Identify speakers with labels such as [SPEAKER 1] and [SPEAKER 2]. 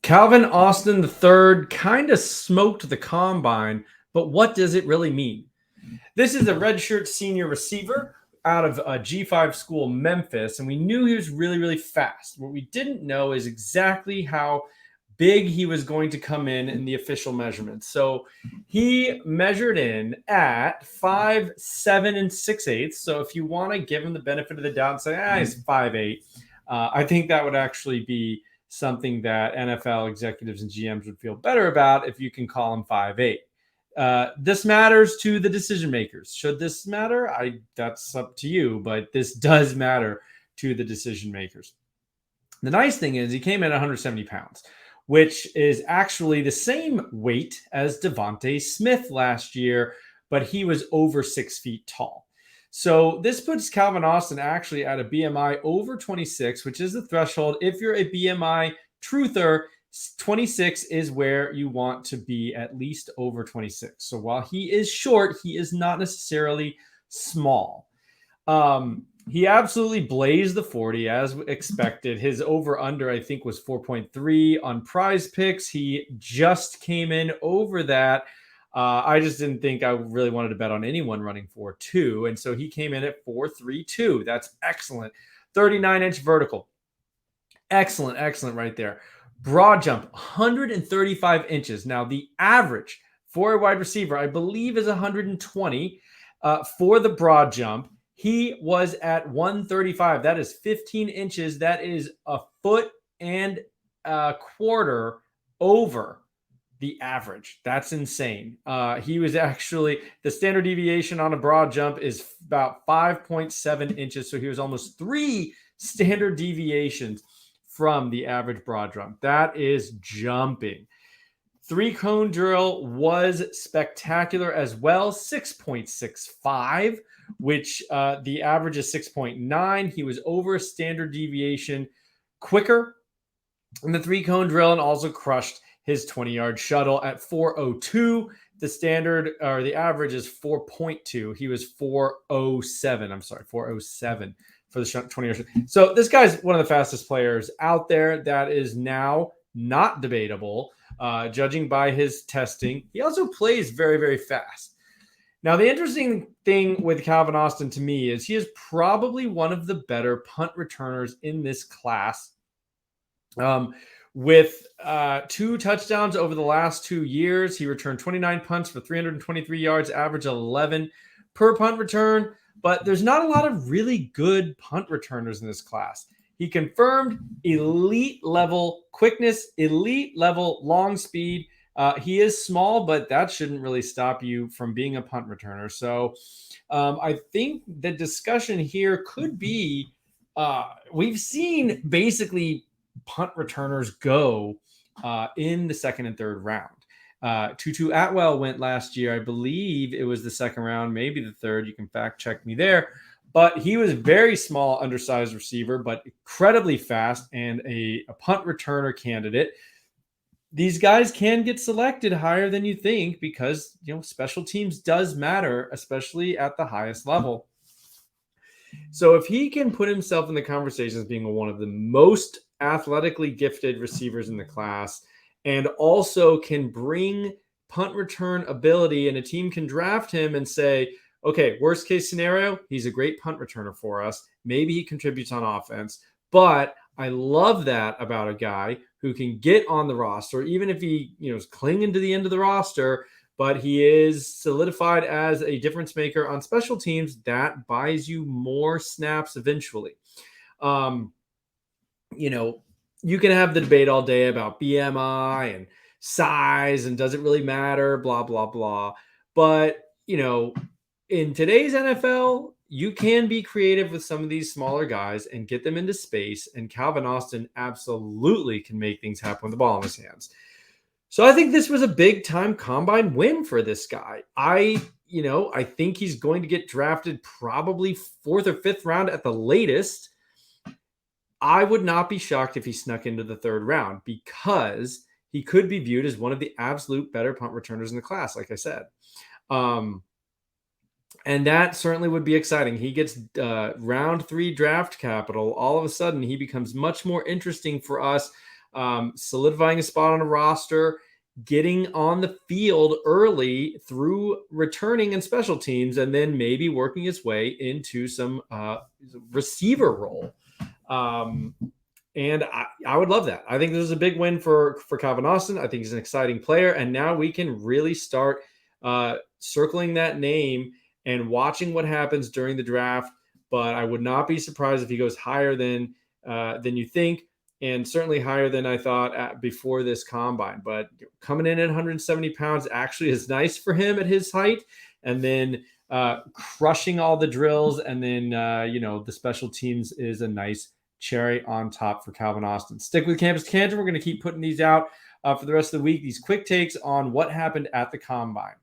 [SPEAKER 1] Calvin Austin III kind of smoked the combine, but what does it really mean? This is a redshirt senior receiver out of a G5 school, Memphis, and we knew he was really, really fast. What we didn't know is exactly how big he was going to come in the official measurements. So he measured in at 5'7" and 6/8. So if you want to give him the benefit of the doubt and say, he's 5'8", I think that would actually be something that NFL executives and GMs would feel better about if you can call him 5'8". This matters to the decision makers. Should this matter? That's up to you, but this does matter to the decision makers. The nice thing is he came in at 170 pounds, which is actually the same weight as Devontae Smith last year, but he was over 6 feet tall. So this puts Calvin Austin actually at a BMI over 26, which is the threshold. If you're a BMI truther, 26 is where you want to be, at least over 26. So while he is short, he is not necessarily small. He absolutely blazed the 40 as expected. His over-under, I think, was 4.3 on Prize Picks. He just came in over that. I just didn't think I really wanted to bet on anyone running 4.2, and so he came in at 4.32. That's excellent. 39-inch vertical. Excellent right there. Broad jump, 135 inches. Now, the average for a wide receiver, I believe, is 120 for the broad jump. He was at 135. That is 15 inches. That is a foot and a quarter over the average. That's insane. He was actually, the standard deviation on a broad jump is about 5.7 inches. So he was almost 3 standard deviations from the average broad jump. That is jumping. 3-cone drill was spectacular as well. 6.65, which the average is 6.9. He was over a standard deviation quicker in the 3-cone drill and also crushed his 20-yard shuttle at 4.02. The standard, or the average, is 4.2. He was 4.07. I'm sorry, 4.07 for the 20-yard. So this guy's one of the fastest players out there. That is now not debatable, judging by his testing. He also plays very, very fast. Now, the interesting thing with Calvin Austin to me is he is probably one of the better punt returners in this class. With 2 touchdowns over the last 2 years, he returned 29 punts for 323 yards, average 11 per punt return. But there's not a lot of really good punt returners in this class. He confirmed elite level quickness, elite level long speed. He is small, but that shouldn't really stop you from being a punt returner. So I think the discussion here could be, we've seen basically punt returners go in the second and third round. Tutu Atwell went last year. I believe it was the second round, maybe the third. You can fact check me there. But he was very small, undersized receiver, but incredibly fast and a punt returner candidate. These guys can get selected higher than you think because, special teams does matter, especially at the highest level. So if he can put himself in the conversation as being one of the most athletically gifted receivers in the class, and also can bring punt return ability, and a team can draft him and say, okay, worst case scenario, he's a great punt returner for us. Maybe he contributes on offense, but I love that about a guy who can get on the roster, even if he is clinging to the end of the roster, but he is solidified as a difference maker on special teams. That buys you more snaps eventually. You can have the debate all day about BMI and size and does it really matter, blah, blah, blah. But, in today's NFL, you can be creative with some of these smaller guys and get them into space. And Calvin Austin absolutely can make things happen with the ball in his hands. So I think this was a big time combine win for this guy. I think he's going to get drafted probably 4th or 5th round at the latest. I would not be shocked if he snuck into the 3rd round because he could be viewed as one of the absolute better punt returners in the class, like I said. And that certainly would be exciting. He gets round 3 draft capital. All of a sudden, he becomes much more interesting for us. solidifying a spot on a roster, getting on the field early through returning and special teams, and then maybe working his way into some receiver role. And I would love that. I think this is a big win for Calvin Austin. I think he's an exciting player. And now we can really start circling that name and watching what happens during the draft. But I would not be surprised if he goes higher than you think, and certainly higher than I thought before this combine. But coming in at 170 pounds actually is nice for him at his height. And then crushing all the drills, and then the special teams is a nice cherry on top for Calvin Austin. Stick with Campus Canton. We're going to keep putting these out for the rest of the week. These quick takes on what happened at the combine.